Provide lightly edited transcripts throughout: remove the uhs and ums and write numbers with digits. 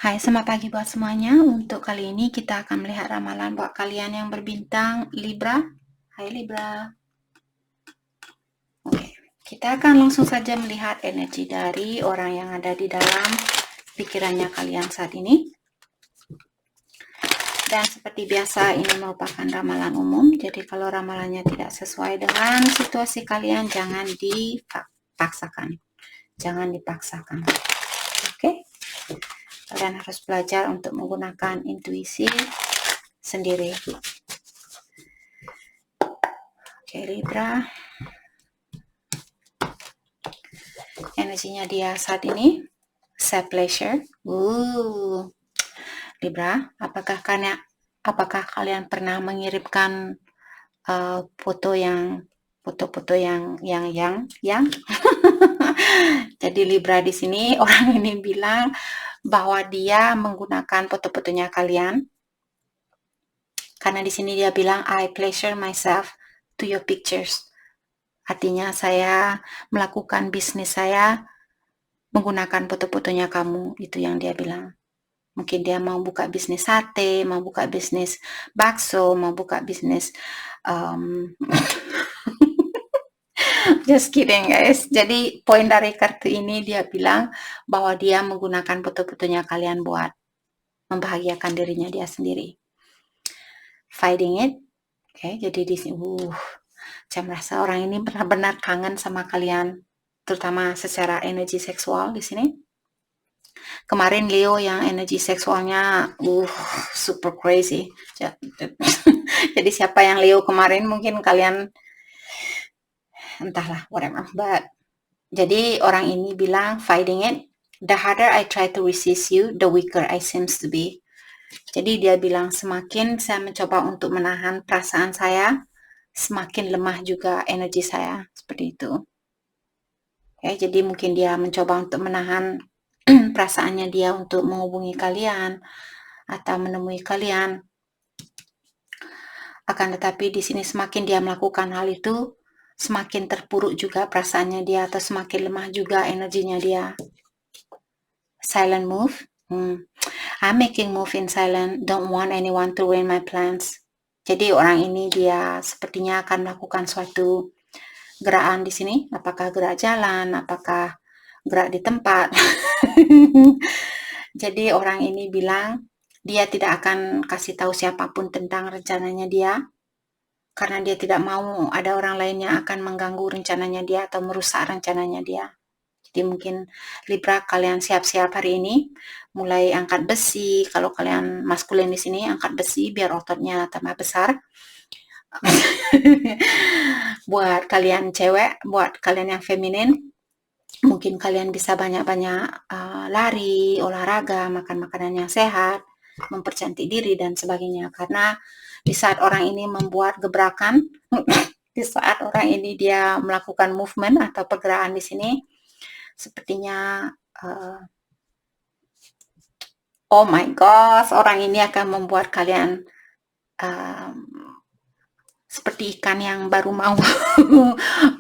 Hai, selamat pagi buat semuanya. Untuk kali ini kita akan melihat ramalan buat kalian yang berbintang Libra. Hai Libra. Oke, kita akan langsung saja melihat energi dari orang yang ada di dalam pikirannya kalian saat ini. Dan seperti biasa, ini merupakan ramalan umum. Jadi kalau ramalannya tidak sesuai dengan situasi kalian, jangan dipaksakan. Jangan dipaksakan. Oke? Kalian harus belajar untuk menggunakan intuisi sendiri. Oke, Libra. Energinya dia saat ini self pleasure. Libra, apakah kalian pernah mengirimkan foto-foto yang jadi Libra di sini orang ini bilang bahwa dia menggunakan foto-fotonya kalian karena di sini dia bilang I pleasure myself to your pictures. Artinya saya melakukan bisnis saya menggunakan foto-fotonya kamu, itu yang dia bilang. Mungkin dia mau buka bisnis sate, mau buka bisnis bakso, mau buka bisnis just kidding guys. Jadi poin dari kartu ini dia bilang bahwa dia menggunakan foto-fotonya kalian buat membahagiakan dirinya dia sendiri. Fighting it. Oke, jadi di sini saya merasa orang ini benar-benar kangen sama kalian, terutama secara energi seksual di sini. Kemarin Leo yang energi seksualnya super crazy. Jadi siapa yang Leo kemarin mungkin kalian entahlah whatever. But jadi orang ini bilang fighting it. The harder I try to resist you, the weaker I seems to be. Jadi dia bilang semakin saya mencoba untuk menahan perasaan saya, semakin lemah juga energi saya. Seperti itu. Ya, jadi mungkin dia mencoba untuk menahan perasaannya dia untuk menghubungi kalian atau menemui kalian. Akan tetapi di sini semakin dia melakukan hal itu, semakin terpuruk juga perasaannya dia atau semakin lemah juga energinya dia. Silent move. I'm making move in silent. Don't want anyone to ruin my plans. Jadi orang ini dia sepertinya akan melakukan suatu gerakan di sini. Apakah gerak jalan? Apakah gerak di tempat? Jadi orang ini bilang dia tidak akan kasih tahu siapapun tentang rencananya dia karena dia tidak mau ada orang lain yang akan mengganggu rencananya dia atau merusak rencananya dia. Jadi mungkin Libra kalian siap-siap hari ini mulai angkat besi. Kalau kalian maskulin di sini angkat besi biar ototnya tambah besar. Buat kalian cewek, buat kalian yang feminin, mungkin kalian bisa banyak-banyak lari, olahraga, makan makanan yang sehat, mempercantik diri dan sebagainya. Karena di saat orang ini membuat gebrakan, di saat orang ini dia melakukan movement atau pergerakan di sini, sepertinya oh my gosh, orang ini akan membuat kalian seperti ikan yang baru mau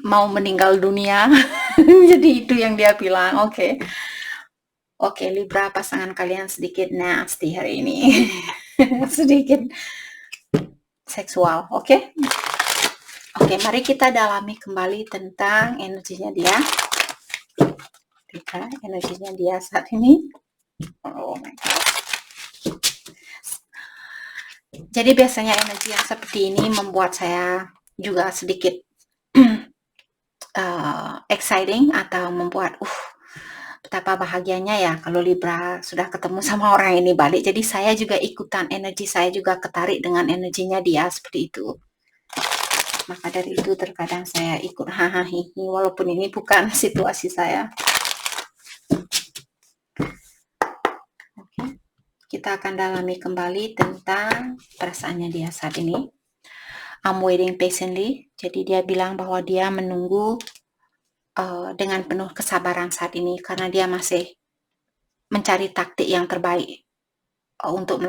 mau meninggal dunia. Jadi itu yang dia bilang. Oke, Libra, pasangan kalian sedikit nasty hari ini. Sedikit seksual, oke? Oke, mari kita dalami kembali tentang energinya dia. Energinya dia saat ini. Oh my God. Jadi biasanya energi yang seperti ini membuat saya juga sedikit exciting atau membuat betapa bahagianya ya kalau Libra sudah ketemu sama orang ini balik. Jadi saya juga ikutan, energi saya juga ketarik dengan energinya dia seperti itu. Maka dari itu terkadang saya ikut hahaha walaupun ini bukan situasi saya. Oke. Kita akan dalami kembali tentang perasaannya dia saat ini. I'm waiting patiently. Jadi dia bilang bahwa dia menunggu dengan penuh kesabaran saat ini karena dia masih mencari taktik yang terbaik untuk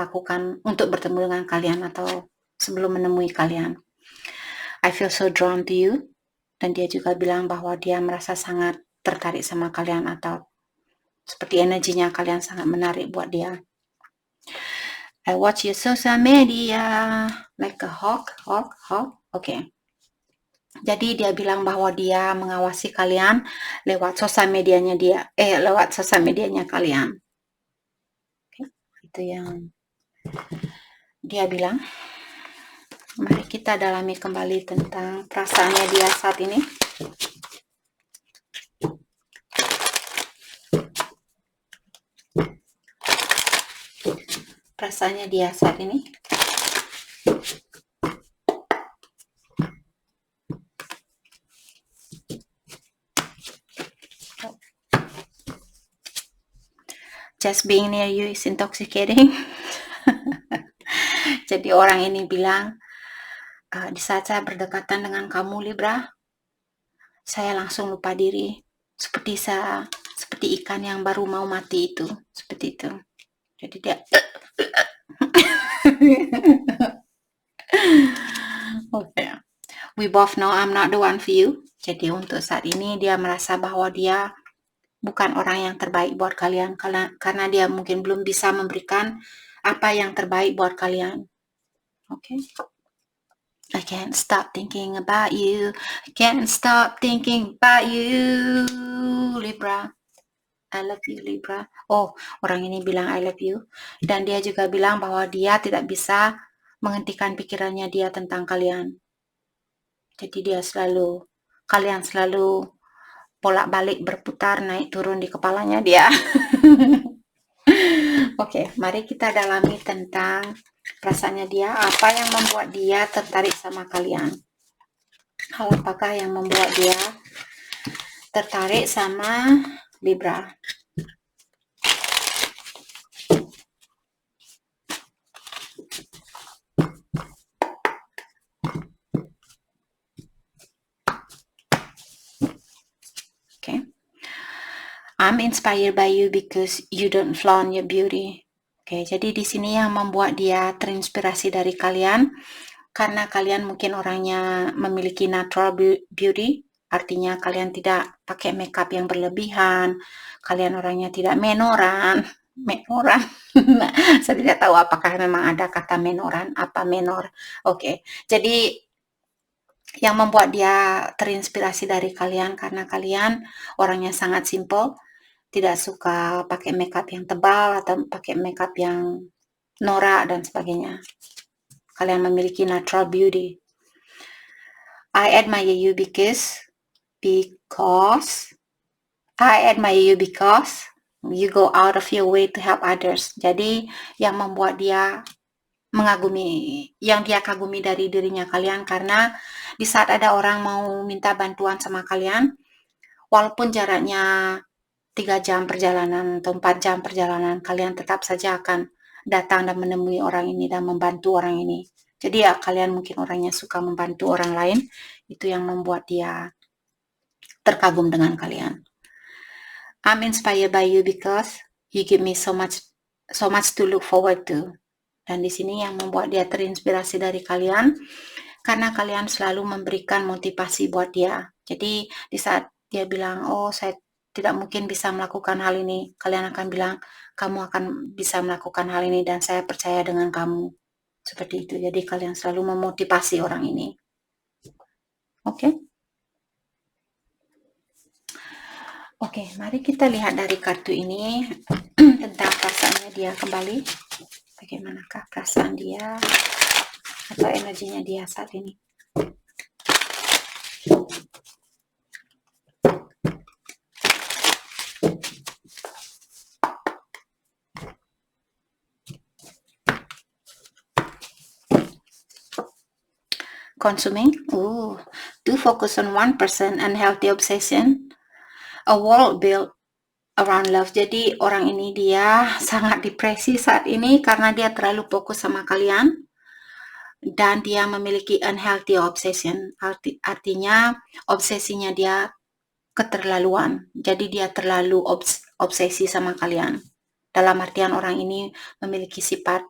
bertemu dengan kalian atau sebelum menemui kalian. I feel so drawn to you. Dan dia juga bilang bahwa dia merasa sangat tertarik sama kalian atau Seperti energinya kalian sangat menarik buat dia. I watch your social media like a hawk. Okay. Jadi dia bilang bahwa dia mengawasi kalian lewat sosial medianya kalian. Okay. Itu yang dia bilang. Mari kita dalami kembali tentang perasaannya dia saat ini. Perasaannya dia saat ini. Just being near you is intoxicating. Jadi orang ini bilang, di saat saya berdekatan dengan kamu Libra, saya langsung lupa diri, seperti ikan yang baru mau mati itu, seperti itu. Jadi dia okay. We both know I'm not the one for you. Jadi untuk saat ini dia merasa bahwa dia bukan orang yang terbaik buat kalian, karena dia mungkin belum bisa memberikan apa yang terbaik buat kalian. Okay. I can't stop thinking about you. I can't stop thinking about you, Libra. I love you, Libra. Oh, orang ini bilang I love you. Dan dia juga bilang bahwa dia tidak bisa menghentikan pikirannya dia tentang kalian. Jadi kalian selalu bolak-balik berputar, naik turun di kepalanya dia. Oke, mari kita dalami tentang perasaannya dia, apa yang membuat dia tertarik sama kalian. Hal apakah yang membuat dia tertarik sama Libra? Okay. I'm inspired by you because you don't flaunt your beauty. Oke, jadi di sini yang membuat dia terinspirasi dari kalian, karena kalian mungkin orangnya memiliki natural beauty, artinya kalian tidak pakai makeup yang berlebihan, kalian orangnya tidak menoran. Saya tidak tahu apakah memang ada kata menoran, apa menor. Oke, jadi yang membuat dia terinspirasi dari kalian karena kalian orangnya sangat simple, tidak suka pakai makeup yang tebal atau pakai makeup yang norak dan sebagainya. Kalian memiliki natural beauty. I admire you because you go out of your way to help others. Jadi yang membuat dia yang dia kagumi dari dirinya kalian, karena di saat ada orang mau minta bantuan sama kalian, walaupun jaraknya 3 jam perjalanan atau 4 jam perjalanan, kalian tetap saja akan datang dan menemui orang ini dan membantu orang ini. Jadi ya kalian mungkin orangnya suka membantu orang lain, itu yang membuat dia terkagum dengan kalian. I'm inspired by you because you give me so much to look forward to. Dan di sini yang membuat dia terinspirasi dari kalian, karena kalian selalu memberikan motivasi buat dia. Jadi di saat dia bilang, oh saya tidak mungkin bisa melakukan hal ini, kalian akan bilang, kamu akan bisa melakukan hal ini dan saya percaya dengan kamu. Seperti itu. Jadi kalian selalu memotivasi orang ini. Oke? Oke, mari kita lihat dari kartu ini tentang perasaannya dia kembali. Bagaimanakah perasaan dia atau energinya dia saat ini? Consuming, to focus on one person and healthy obsession, a world built around love. Jadi orang ini dia sangat depresi saat ini karena dia terlalu fokus sama kalian dan dia memiliki unhealthy obsession. Artinya obsesinya dia keterlaluan. Jadi dia terlalu obsesi sama kalian. Dalam artian orang ini memiliki sifat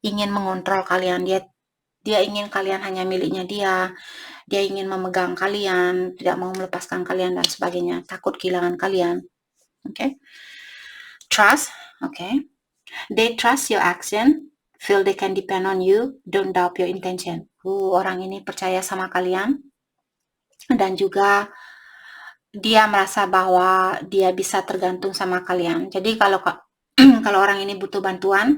ingin mengontrol kalian. Dia ingin kalian hanya miliknya dia ingin memegang kalian, tidak mau melepaskan kalian dan sebagainya, takut kehilangan kalian. Okay? Trust, okay. They trust your action, feel they can depend on you, don't doubt your intention. Orang ini percaya sama kalian, dan juga dia merasa bahwa dia bisa tergantung sama kalian. Jadi kalau kalau orang ini butuh bantuan,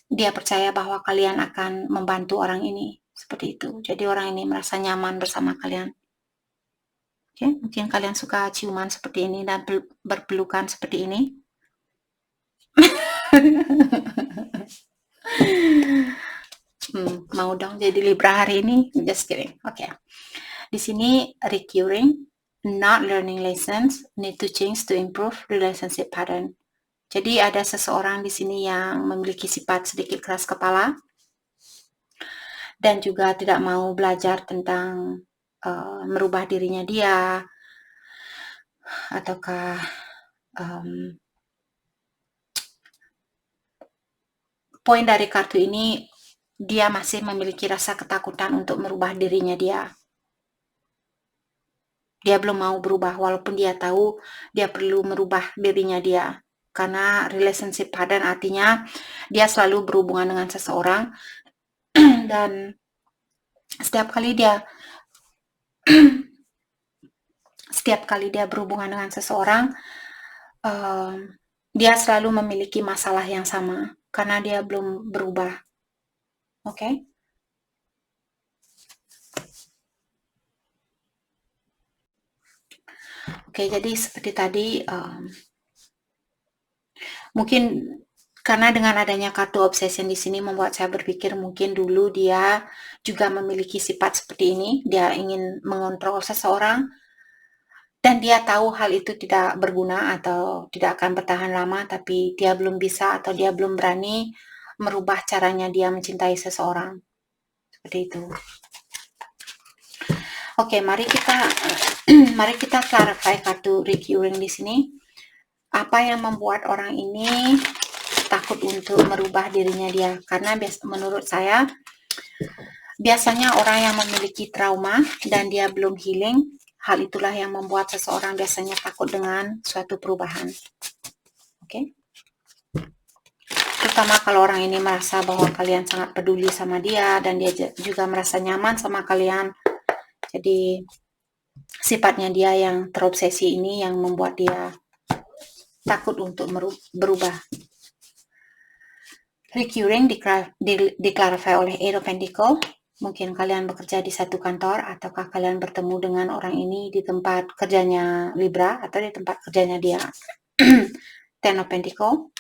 dia percaya bahwa kalian akan membantu orang ini. Seperti itu. Jadi orang ini merasa nyaman bersama kalian. Oke, mungkin kalian suka ciuman seperti ini dan berpelukan seperti ini. Mau dong jadi Libra hari ini? Just kidding. Oke. Di sini recurring, not learning lessons, need to change to improve relationship pattern. Jadi ada seseorang di sini yang memiliki sifat sedikit keras kepala dan juga tidak mau belajar tentang merubah dirinya dia, ataukah poin dari kartu ini, dia masih memiliki rasa ketakutan untuk merubah dirinya dia. Dia belum mau berubah walaupun dia tahu dia perlu merubah dirinya dia. Karena relationship pattern artinya dia selalu berhubungan dengan seseorang dan setiap kali dia berhubungan dengan seseorang, dia selalu memiliki masalah yang sama karena dia belum berubah. Oke? Oke, jadi seperti tadi, mungkin karena dengan adanya kartu obsession di sini membuat saya berpikir mungkin dulu dia juga memiliki sifat seperti ini. Dia ingin mengontrol seseorang dan dia tahu hal itu tidak berguna atau tidak akan bertahan lama, tapi dia belum bisa atau dia belum berani merubah caranya dia mencintai seseorang. Seperti itu. Oke, mari kita clarify kartu recurring di sini. Apa yang membuat orang ini takut untuk merubah dirinya dia? Karena menurut saya biasanya orang yang memiliki trauma dan dia belum healing, hal itulah yang membuat seseorang biasanya takut dengan suatu perubahan. Oke? Terutama kalau orang ini merasa bahwa kalian sangat peduli sama dia dan dia juga merasa nyaman sama kalian. Jadi sifatnya dia yang terobsesi ini yang membuat dia takut untuk berubah. Recurring diklarify oleh Eight of Pentacles. Mungkin kalian bekerja di satu kantor ataukah kalian bertemu dengan orang ini di tempat kerjanya Libra atau di tempat kerjanya dia. Ten of Pentacles.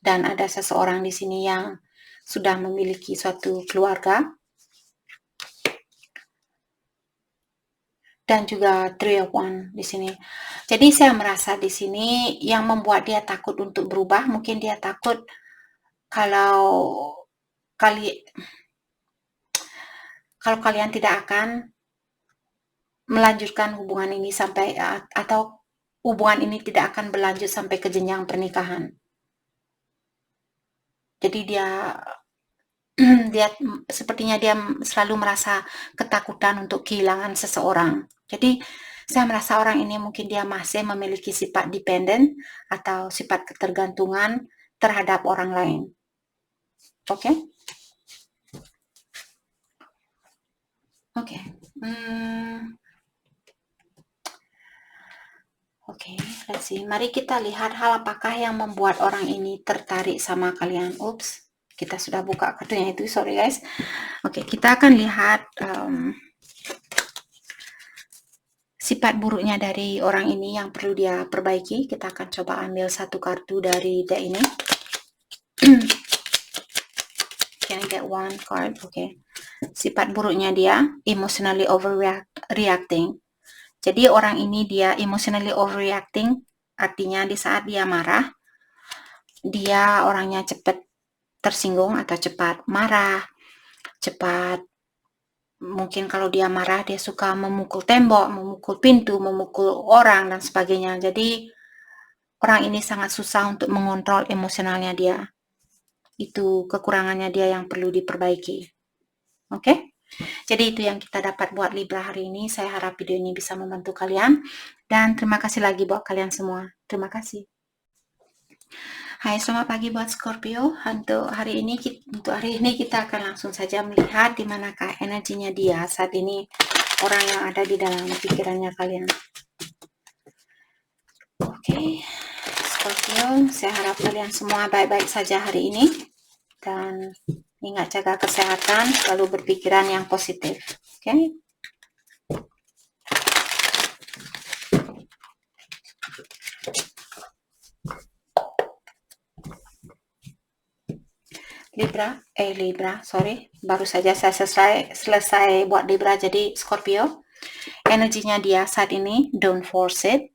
Dan ada seseorang di sini yang sudah memiliki suatu keluarga. Dan juga Three of Wands di sini. Jadi saya merasa di sini yang membuat dia takut untuk berubah, mungkin dia takut kalau kalian tidak akan melanjutkan hubungan ini sampai atau hubungan ini tidak akan berlanjut sampai ke jenjang pernikahan. Jadi dia sepertinya dia selalu merasa ketakutan untuk kehilangan seseorang. Jadi saya merasa orang ini mungkin dia masih memiliki sifat dependen atau sifat ketergantungan terhadap orang lain. Oke? Oke. Oke, let's see. Mari kita lihat hal apakah yang membuat orang ini tertarik sama kalian. Oops, kita sudah buka kartunya itu, sorry guys. Oke, kita akan lihat sifat buruknya dari orang ini yang perlu dia perbaiki. Kita akan coba ambil satu kartu dari deck ini. Can I get one card? Oke. Sifat buruknya dia, emotionally overreacting. Jadi orang ini dia emotionally overreacting, artinya di saat dia marah, dia orangnya cepat tersinggung atau cepat marah, cepat, mungkin kalau dia marah dia suka memukul tembok, memukul pintu, memukul orang dan sebagainya. Jadi orang ini sangat susah untuk mengontrol emosionalnya dia. Itu kekurangannya dia yang perlu diperbaiki. Oke? Jadi itu yang kita dapat buat Libra hari ini. Saya harap video ini bisa membantu kalian. Dan terima kasih lagi buat kalian semua. Terima kasih. Hai, selamat pagi buat Scorpio. Untuk hari ini kita akan langsung saja melihat di manakah energinya dia saat ini, orang yang ada di dalam pikirannya kalian. Oke, Scorpio, saya harap kalian semua baik-baik saja hari ini dan ingat jaga kesehatan, selalu berpikiran yang positif. Oke. Libra, sorry, baru saja saya selesai buat Libra, jadi Scorpio, energinya dia saat ini, don't force it.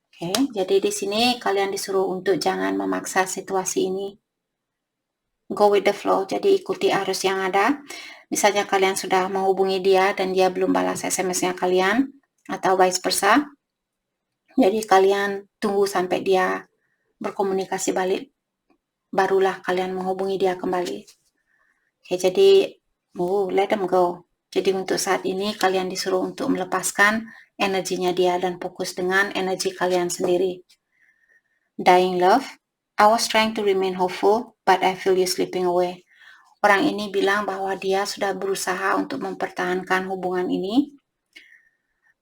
Oke, jadi di sini kalian disuruh untuk jangan memaksa situasi ini. Go with the flow, jadi ikuti arus yang ada. Misalnya kalian sudah menghubungi dia dan dia belum balas SMS-nya kalian, atau vice versa. Jadi kalian tunggu sampai dia berkomunikasi balik, barulah kalian menghubungi dia kembali. Oke, jadi let them go. Jadi untuk saat ini kalian disuruh untuk melepaskan energinya dia dan fokus dengan energi kalian sendiri. Dying love, I was trying to remain hopeful, but I feel you slipping away. Orang ini bilang bahwa dia sudah berusaha untuk mempertahankan hubungan ini,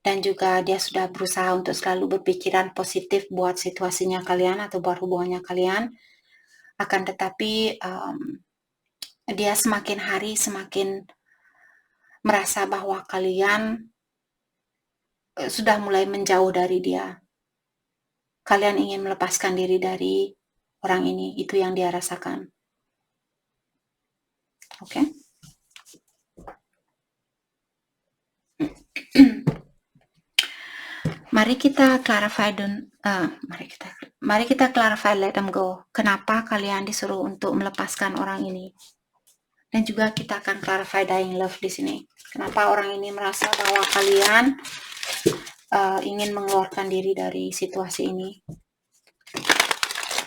dan juga dia sudah berusaha untuk selalu berpikiran positif buat situasinya kalian atau buat hubungannya kalian. Akan tetapi dia semakin hari semakin merasa bahwa kalian sudah mulai menjauh dari dia. Kalian ingin melepaskan diri dari orang ini, itu yang dia rasakan. Oke? Mari kita clarify let them go. Kenapa kalian disuruh untuk melepaskan orang ini? Dan juga kita akan clarify dying love di sini. Kenapa orang ini merasa bahwa kalian ingin mengeluarkan diri dari situasi ini?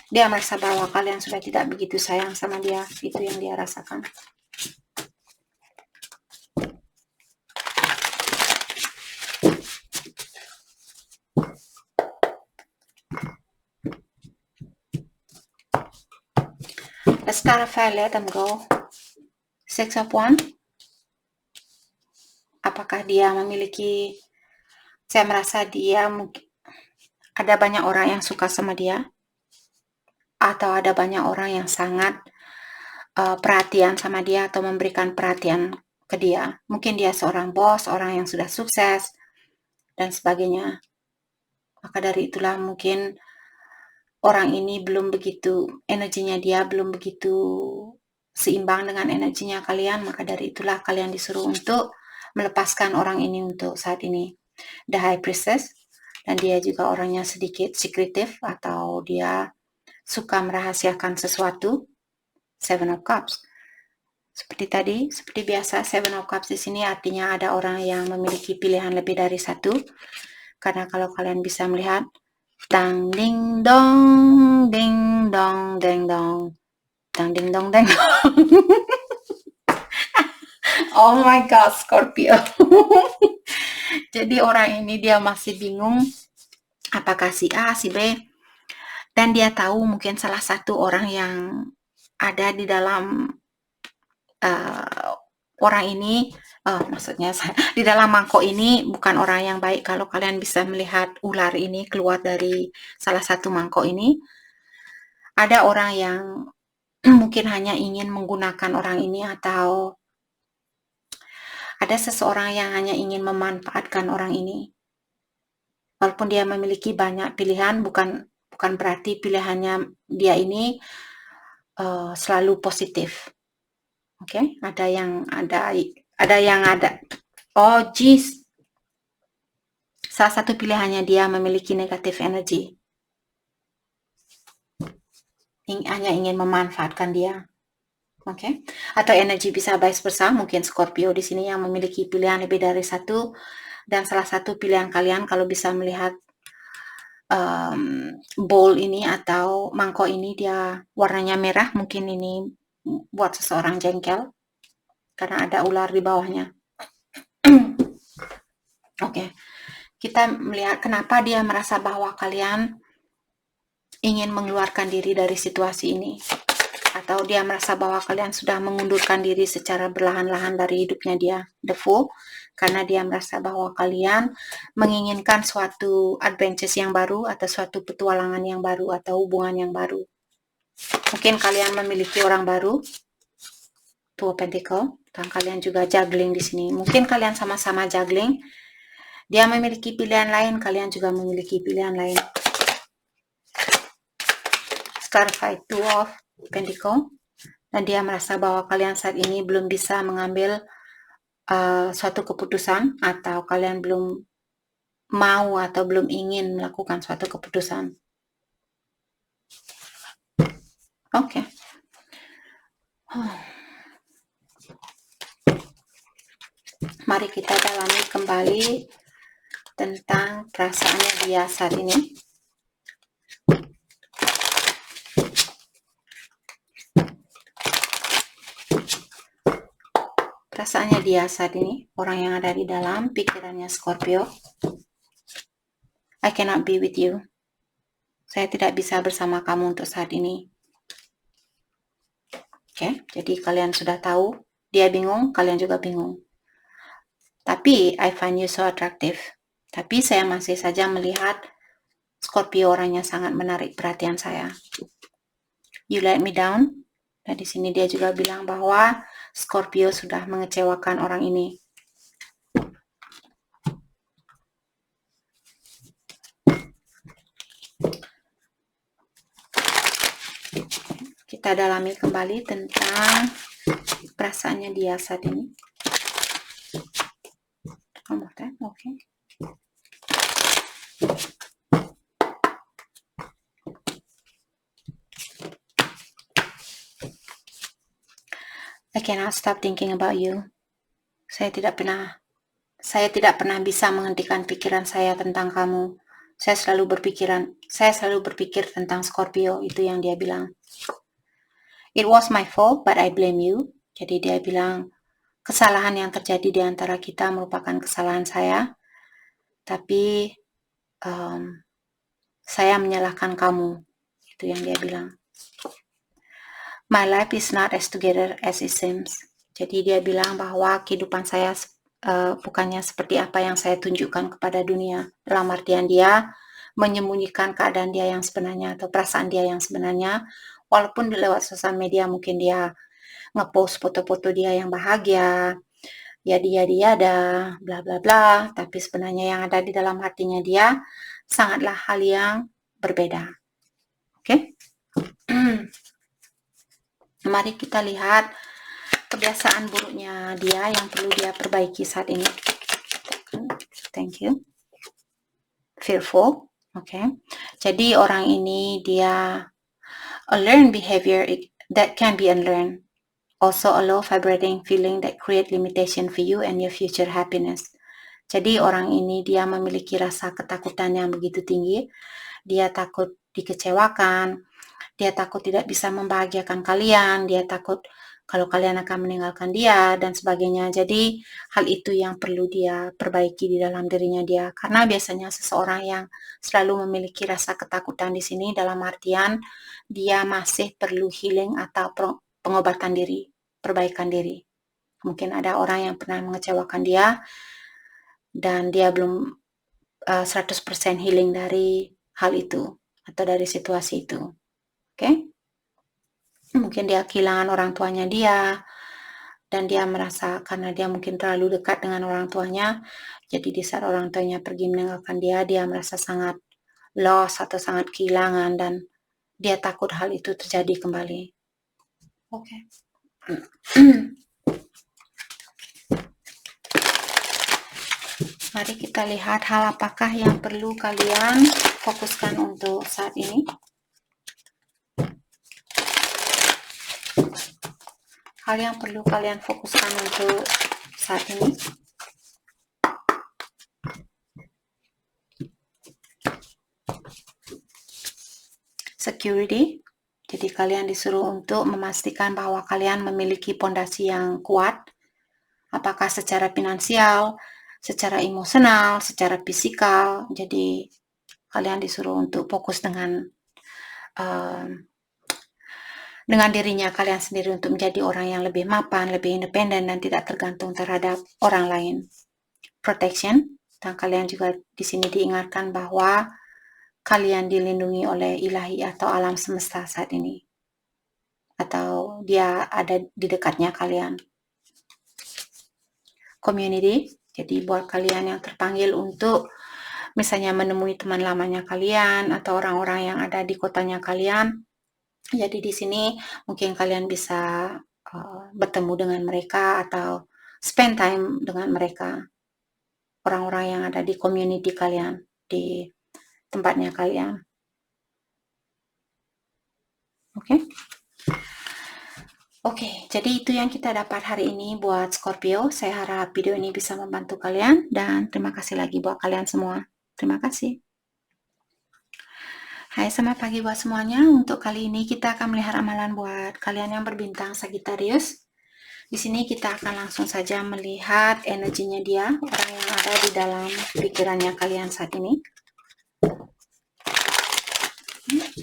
Dia merasa bahwa kalian sudah tidak begitu sayang sama dia. Itu yang dia rasakan. Let's clarify let them go. Six of Wands. Apakah dia memiliki, saya merasa dia mungkin ada banyak orang yang suka sama dia, atau ada banyak orang yang sangat perhatian sama dia atau memberikan perhatian ke dia. Mungkin dia seorang bos, orang yang sudah sukses dan sebagainya. Maka dari itulah mungkin orang ini energinya dia belum begitu seimbang dengan energinya kalian. Maka dari itulah kalian disuruh untuk melepaskan orang ini untuk saat ini. The High Priestess, dan dia juga orangnya sedikit secretive atau dia suka merahasiakan sesuatu. Seven of Cups. Seperti biasa, Seven of Cups di sini artinya ada orang yang memiliki pilihan lebih dari satu. Karena kalau kalian bisa melihat, tang ding dong, ding dong, ding dong, tang ding dong, ding dong. Oh my God, Scorpio. Jadi orang ini dia masih bingung apakah si A, si B, dan dia tahu mungkin salah satu orang yang ada di dalam orang ini, maksudnya di dalam mangkok ini bukan orang yang baik. Kalau kalian bisa melihat ular ini keluar dari salah satu mangkok ini, ada orang yang mungkin hanya ingin menggunakan orang ini, atau ada seseorang yang hanya ingin memanfaatkan orang ini. Walaupun dia memiliki banyak pilihan, bukan berarti pilihannya dia ini selalu positif. Oke, ada yang oh jeez, salah satu pilihannya dia memiliki negatif energi, hanya ingin memanfaatkan dia. Oke, atau energi bisa vice versa, mungkin Scorpio di sini yang memiliki pilihan lebih dari satu, dan salah satu pilihan kalian kalau bisa melihat bowl ini atau mangkok ini dia warnanya merah, mungkin ini buat seseorang jengkel karena ada ular di bawahnya. Oke, kita melihat kenapa dia merasa bahwa kalian ingin mengeluarkan diri dari situasi ini, atau dia merasa bahwa kalian sudah mengundurkan diri secara berlahan-lahan dari hidupnya dia, the Fool, karena dia merasa bahwa kalian menginginkan suatu adventures yang baru atau suatu petualangan yang baru atau hubungan yang baru. Mungkin kalian memiliki orang baru, Two of Pentacle, dan kalian juga juggling di sini. Mungkin kalian sama-sama juggling. Dia memiliki pilihan lain, kalian juga memiliki pilihan lain. Starfight, Two of Pentacle, dan dia merasa bahwa kalian saat ini belum bisa mengambil suatu keputusan, atau kalian belum mau atau belum ingin melakukan suatu keputusan. Oke. Mari kita dalami kembali tentang perasaannya dia saat ini. Perasaannya dia saat ini, orang yang ada di dalam pikirannya Scorpio. I cannot be with you. Saya tidak bisa bersama kamu untuk saat ini. Oke, jadi kalian sudah tahu, dia bingung, kalian juga bingung. Tapi I find you so attractive. Tapi saya masih saja melihat Scorpio orangnya sangat menarik perhatian saya. You let me down. Dan di sini dia juga bilang bahwa Scorpio sudah mengecewakan orang ini. Kita dalami kembali tentang perasaannya dia saat ini. Oke. I cannot stop thinking about you. Saya tidak pernah bisa menghentikan pikiran saya tentang kamu. Saya selalu berpikir tentang Scorpio, itu yang dia bilang. It was my fault, but I blame you. Jadi dia bilang, kesalahan yang terjadi di antara kita merupakan kesalahan saya, tapi saya menyalahkan kamu. Itu yang dia bilang. My life is not as together as it seems. Jadi dia bilang bahwa kehidupan saya bukannya seperti apa yang saya tunjukkan kepada dunia. Dalam artian dia menyembunyikan keadaan dia yang sebenarnya atau perasaan dia yang sebenarnya. Walaupun di lewat sosial media mungkin dia ngepost foto-foto dia yang bahagia, ya dia ada, bla bla bla. Tapi sebenarnya yang ada di dalam hatinya dia sangatlah hal yang berbeda. Oke? Mari kita lihat kebiasaan buruknya dia yang perlu dia perbaiki saat ini. Thank you. Fearful. Okay. Jadi orang ini dia a learned behavior that can be unlearned. Also a low vibrating feeling that create limitation for you and your future happiness. Jadi orang ini dia memiliki rasa ketakutan yang begitu tinggi. Dia takut dikecewakan. Dia takut tidak bisa membahagiakan kalian, dia takut kalau kalian akan meninggalkan dia, dan sebagainya. Jadi, hal itu yang perlu dia perbaiki di dalam dirinya dia. Karena biasanya seseorang yang selalu memiliki rasa ketakutan di sini, dalam artian dia masih perlu healing atau pengobatan diri, perbaikan diri. Mungkin ada orang yang pernah mengecewakan dia, dan dia belum 100% healing dari hal itu, atau dari situasi itu. Oke? Mungkin dia kehilangan orang tuanya dia, dan dia merasa karena dia mungkin terlalu dekat dengan orang tuanya, jadi di saat orang tuanya pergi meninggalkan dia merasa sangat lost atau sangat kehilangan, dan dia takut hal itu terjadi kembali. Oke. Mari kita lihat hal apakah yang perlu kalian fokuskan untuk saat ini. Hal yang perlu kalian fokuskan untuk saat ini. Security. Jadi kalian disuruh untuk memastikan bahwa kalian memiliki pondasi yang kuat. Apakah secara finansial, secara emosional, secara fisikal. Jadi kalian disuruh untuk fokus dengan dengan dirinya kalian sendiri untuk menjadi orang yang lebih mapan, lebih independen, dan tidak tergantung terhadap orang lain. Protection, dan kalian juga di sini diingatkan bahwa kalian dilindungi oleh ilahi atau alam semesta saat ini, atau dia ada di dekatnya kalian. Community, jadi buat kalian yang terpanggil untuk misalnya menemui teman lamanya kalian atau orang-orang yang ada di kotanya kalian. Jadi di sini mungkin kalian bisa bertemu dengan mereka atau spend time dengan mereka, orang-orang yang ada di community kalian, di tempatnya kalian. Oke, jadi itu yang kita dapat hari ini buat Scorpio. Saya harap video ini bisa membantu kalian, dan terima kasih lagi buat kalian semua. Terima kasih. Hai, selamat pagi buat semuanya. Untuk kali ini kita akan melihat ramalan buat kalian yang berbintang Sagittarius. Di sini kita akan langsung saja melihat energinya dia, orang yang ada di dalam pikirannya kalian saat ini.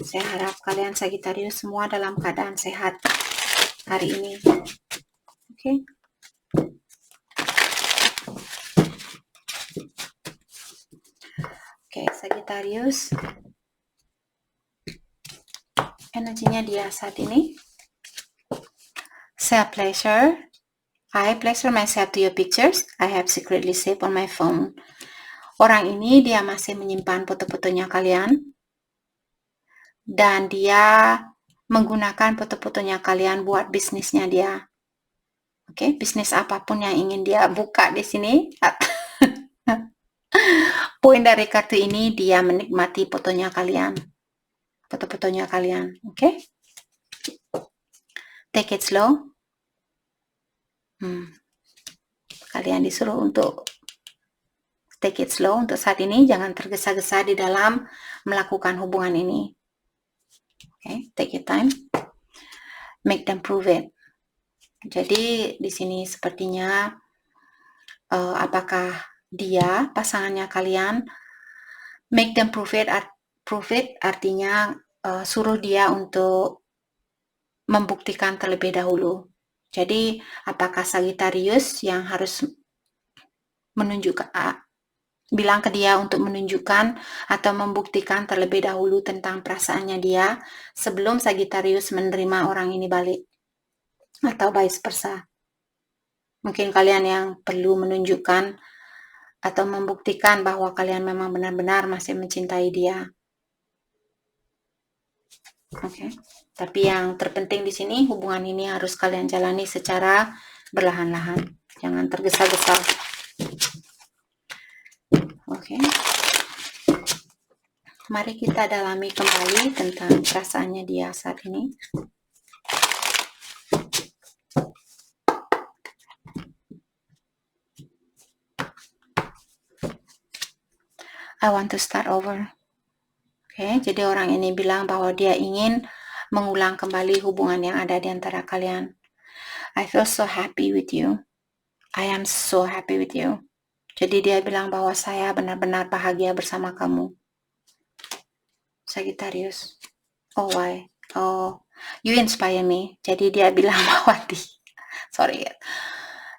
Saya harap kalian Sagittarius semua dalam keadaan sehat hari ini. Oke. Oke, Sagittarius. Energinya dia saat ini. Self-pleasure. I pleasure myself to your pictures I have secretly saved on my phone. Orang ini dia masih menyimpan foto-fotonya kalian, dan dia menggunakan foto-fotonya kalian buat bisnisnya dia. Oke, bisnis apapun yang ingin dia buka di sini. Poin dari kartu ini, dia menikmati fotonya kalian. Foto-fotonya kalian, oke? Take it slow. Kalian disuruh untuk take it slow untuk saat ini, jangan tergesa-gesa di dalam melakukan hubungan ini. Oke, take your time. Make them prove it. Jadi di sini sepertinya apakah dia, pasangannya kalian, make them prove it artinya suruh dia untuk membuktikan terlebih dahulu. Jadi apakah Sagittarius yang harus menunjukkan, bilang ke dia untuk menunjukkan atau membuktikan terlebih dahulu tentang perasaannya dia sebelum Sagittarius menerima orang ini balik, atau vice versa. Mungkin kalian yang perlu menunjukkan atau membuktikan bahwa kalian memang benar-benar masih mencintai dia. Oke. Tapi yang terpenting di sini, hubungan ini harus kalian jalani secara berlahan-lahan. Jangan tergesa-gesa. Oke. Mari kita dalami kembali tentang perasaannya dia saat ini. I want to start over. Oke, jadi orang ini bilang bahwa dia ingin mengulang kembali hubungan yang ada di antara kalian. I feel so happy with you. I am so happy with you. Jadi dia bilang bahwa saya benar-benar bahagia bersama kamu. Sagittarius. Oh, why? Oh, you inspire me. Jadi dia bilang bahwa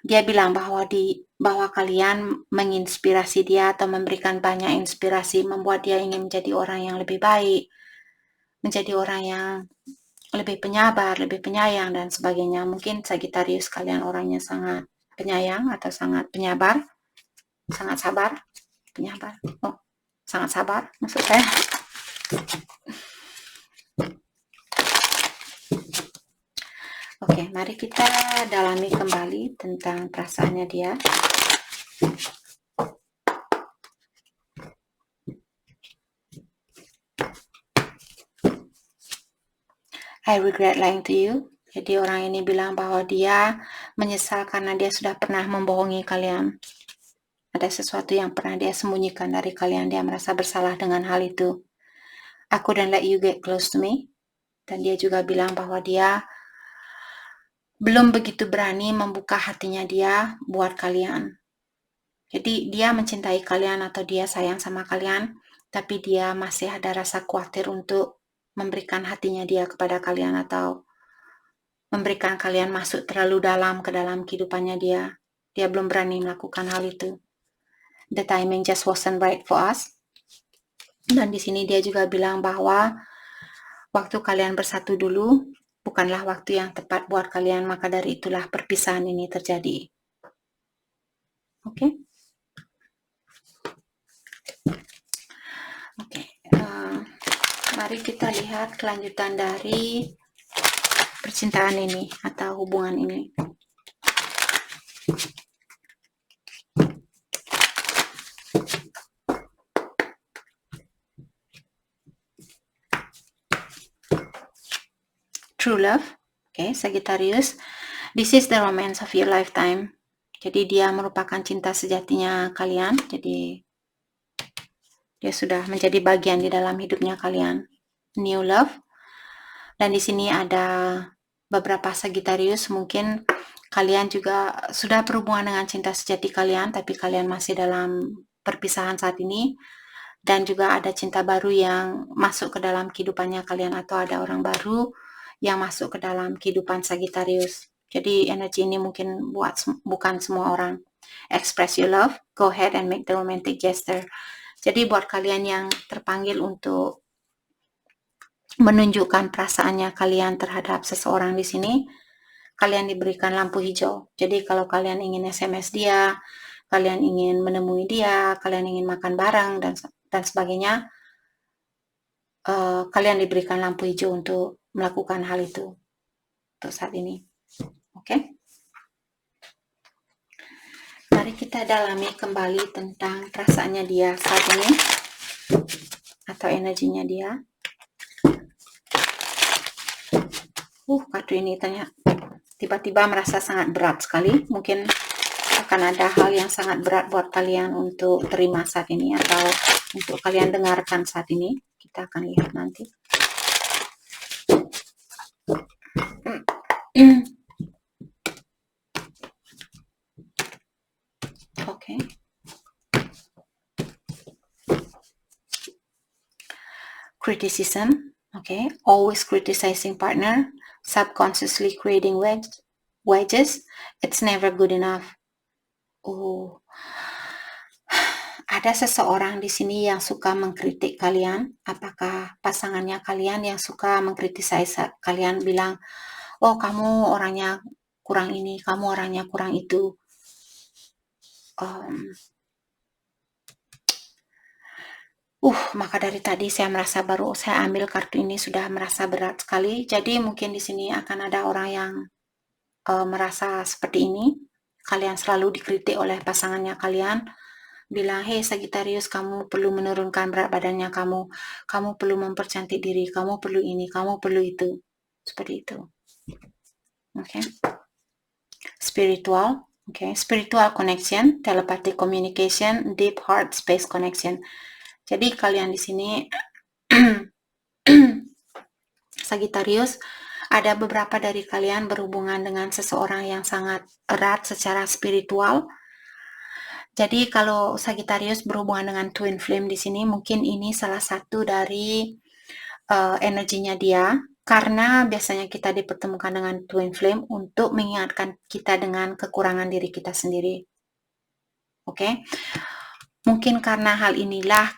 dia bilang bahwa kalian menginspirasi dia atau memberikan banyak inspirasi, membuat dia ingin menjadi orang yang lebih baik, menjadi orang yang lebih penyabar, lebih penyayang, dan sebagainya. Mungkin Sagittarius kalian orangnya sangat penyayang atau sangat penyabar, sangat sabar, penyabar. Oh, sangat sabar maksud saya. Oke, mari kita dalami kembali tentang perasaannya dia. I regret lying to you. Jadi orang ini bilang bahwa dia menyesal karena dia sudah pernah membohongi kalian. Ada sesuatu yang pernah dia sembunyikan dari kalian. Dia merasa bersalah dengan hal itu. I couldn't let you get close to me. Dan dia juga bilang bahwa dia belum begitu berani membuka hatinya dia buat kalian. Jadi dia mencintai kalian atau dia sayang sama kalian, tapi dia masih ada rasa khawatir untuk memberikan hatinya dia kepada kalian atau memberikan kalian masuk terlalu dalam ke dalam kehidupannya dia. Dia belum berani melakukan hal itu. The timing just wasn't right for us. Dan di sini dia juga bilang bahwa waktu kalian bersatu dulu bukanlah waktu yang tepat buat kalian, maka dari itulah perpisahan ini terjadi. Oke? Oke. Mari kita lihat kelanjutan dari percintaan ini atau hubungan ini. True love. Okay, Sagittarius. This is the romance of your lifetime. Jadi dia merupakan cinta sejatinya kalian. Jadi dia sudah menjadi bagian di dalam hidupnya kalian. New love. Dan di sini ada beberapa Sagittarius, mungkin kalian juga sudah berhubungan dengan cinta sejati kalian, tapi kalian masih dalam perpisahan saat ini. Dan juga ada cinta baru yang masuk ke dalam kehidupannya kalian, atau ada orang baru yang masuk ke dalam kehidupan Sagittarius. Jadi energi ini mungkin bukan semua orang. Express your love, go ahead and make the romantic gesture. Jadi buat kalian yang terpanggil untuk menunjukkan perasaannya kalian terhadap seseorang di sini, kalian diberikan lampu hijau. Jadi kalau kalian ingin SMS dia, kalian ingin menemui dia, kalian ingin makan bareng dan sebagainya, kalian diberikan lampu hijau untuk melakukan hal itu untuk saat ini. Oke? Mari kita dalami kembali tentang perasaannya dia saat ini atau energinya dia. Kartu ini ternyata tiba-tiba merasa sangat berat sekali. Mungkin akan ada hal yang sangat berat buat kalian untuk terima saat ini atau untuk kalian dengarkan saat ini. Kita akan lihat nanti. Okay. Criticism. Okay. Always criticizing partner. Subconsciously creating wedges. It's never good enough. Ada seseorang di sini yang suka mengkritik kalian. Apakah pasangannya kalian yang suka mengkritisasi kalian, bilang, oh kamu orangnya kurang ini, kamu orangnya kurang itu. Maka dari tadi saya merasa baru saya ambil kartu ini sudah merasa berat sekali. Jadi mungkin di sini akan ada orang yang merasa seperti ini. Kalian selalu dikritik oleh pasangannya kalian. Bilang, hey Sagittarius, kamu perlu menurunkan berat badannya kamu perlu mempercantik diri, kamu perlu ini, kamu perlu itu. Seperti itu. Okay. Spiritual. Okay. Spiritual connection, telepathic communication, deep heart space connection. Jadi kalian di sini Sagittarius, ada beberapa dari kalian berhubungan dengan seseorang yang sangat erat secara spiritual. Jadi kalau Sagittarius berhubungan dengan twin flame di sini, mungkin ini salah satu dari energinya dia, karena biasanya kita dipertemukan dengan twin flame untuk mengingatkan kita dengan kekurangan diri kita sendiri. Oke? Mungkin karena hal inilah,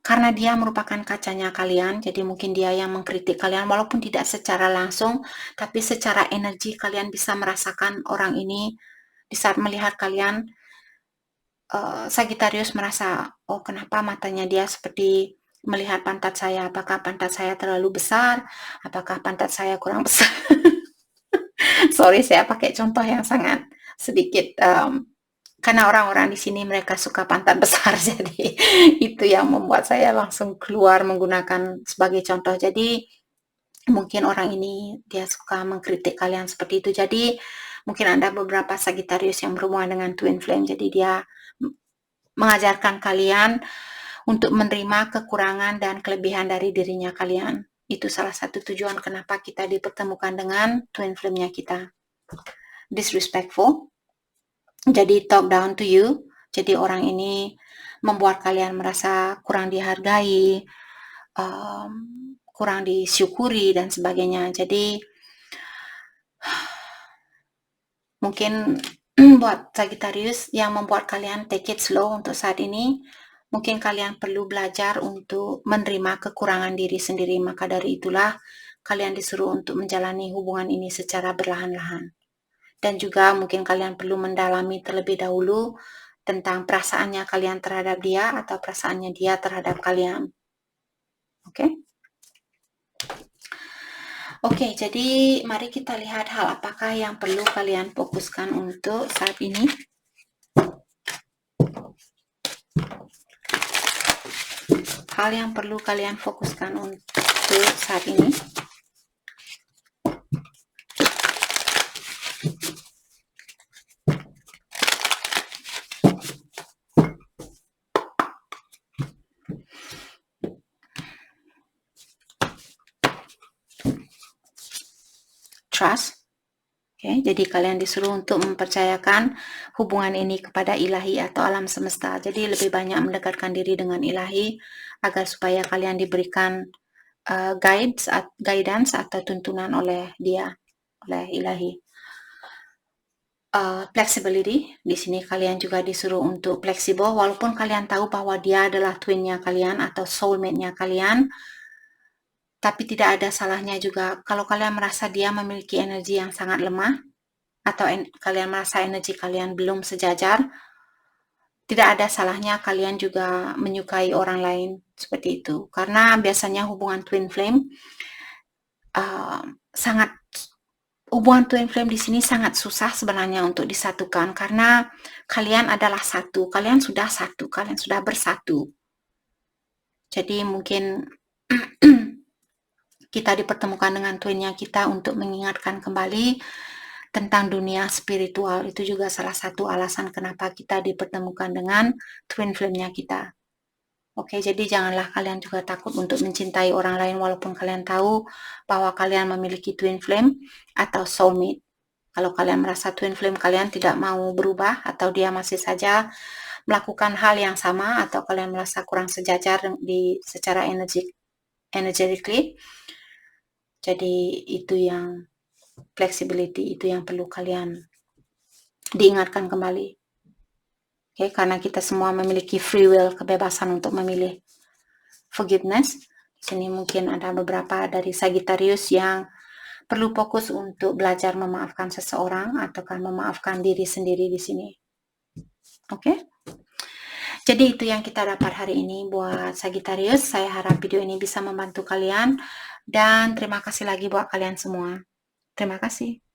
karena dia merupakan kacanya kalian, jadi mungkin dia yang mengkritik kalian, walaupun tidak secara langsung, tapi secara energi kalian bisa merasakan orang ini. Di saat melihat kalian, Sagittarius merasa, oh kenapa matanya dia seperti melihat pantat saya, apakah pantat saya terlalu besar, apakah pantat saya kurang besar. Sorry, saya pakai contoh yang sangat sedikit, karena orang-orang di sini mereka suka pantat besar, jadi itu yang membuat saya langsung keluar menggunakan sebagai contoh. Jadi mungkin orang ini dia suka mengkritik kalian seperti itu. Jadi mungkin ada beberapa Sagittarius yang berhubungan dengan twin flame, jadi dia mengajarkan kalian untuk menerima kekurangan dan kelebihan dari dirinya kalian. Itu salah satu tujuan kenapa kita dipertemukan dengan twin flame-nya kita. Disrespectful. Jadi talk down to you. Jadi orang ini membuat kalian merasa kurang dihargai, kurang disyukuri dan sebagainya. Jadi mungkin buat Sagittarius yang membuat kalian take it slow untuk saat ini, mungkin kalian perlu belajar untuk menerima kekurangan diri sendiri. Maka dari itulah kalian disuruh untuk menjalani hubungan ini secara berlahan-lahan. Dan juga mungkin kalian perlu mendalami terlebih dahulu tentang perasaannya kalian terhadap dia atau perasaannya dia terhadap kalian. Oke? Oke, jadi mari kita lihat hal apakah yang perlu kalian fokuskan untuk saat ini. Hal yang perlu kalian fokuskan untuk saat ini. Trust. Oke, jadi kalian disuruh untuk mempercayakan hubungan ini kepada ilahi atau alam semesta. Jadi lebih banyak mendekatkan diri dengan ilahi agar supaya kalian diberikan guidance atau tuntunan oleh dia, oleh ilahi. Flexibility, di sini kalian juga disuruh untuk fleksibel walaupun kalian tahu bahwa dia adalah twinnya kalian atau soulmate-nya kalian. Tapi tidak ada salahnya juga kalau kalian merasa dia memiliki energi yang sangat lemah atau kalian merasa energi kalian belum sejajar, tidak ada salahnya kalian juga menyukai orang lain seperti itu. Karena biasanya hubungan twin flame hubungan twin flame di sini sangat susah sebenarnya untuk disatukan karena kalian adalah satu, kalian sudah satu, kalian sudah bersatu. Jadi mungkin kita dipertemukan dengan twinnya kita untuk mengingatkan kembali tentang dunia spiritual. Itu juga salah satu alasan kenapa kita dipertemukan dengan twin flame-nya kita. Oke, jadi janganlah kalian juga takut untuk mencintai orang lain walaupun kalian tahu bahwa kalian memiliki twin flame atau soulmate. Kalau kalian merasa twin flame kalian tidak mau berubah atau dia masih saja melakukan hal yang sama atau kalian merasa kurang sejajar secara energetically. Jadi itu yang flexibility, itu yang perlu kalian diingatkan kembali. Oke, karena kita semua memiliki free will, kebebasan untuk memilih. Forgiveness, di sini mungkin ada beberapa dari Sagittarius yang perlu fokus untuk belajar memaafkan seseorang ataukah memaafkan diri sendiri di sini. Oke? Jadi itu yang kita dapat hari ini buat Sagittarius. Saya harap video ini bisa membantu kalian dan terima kasih lagi buat kalian semua. Terima kasih.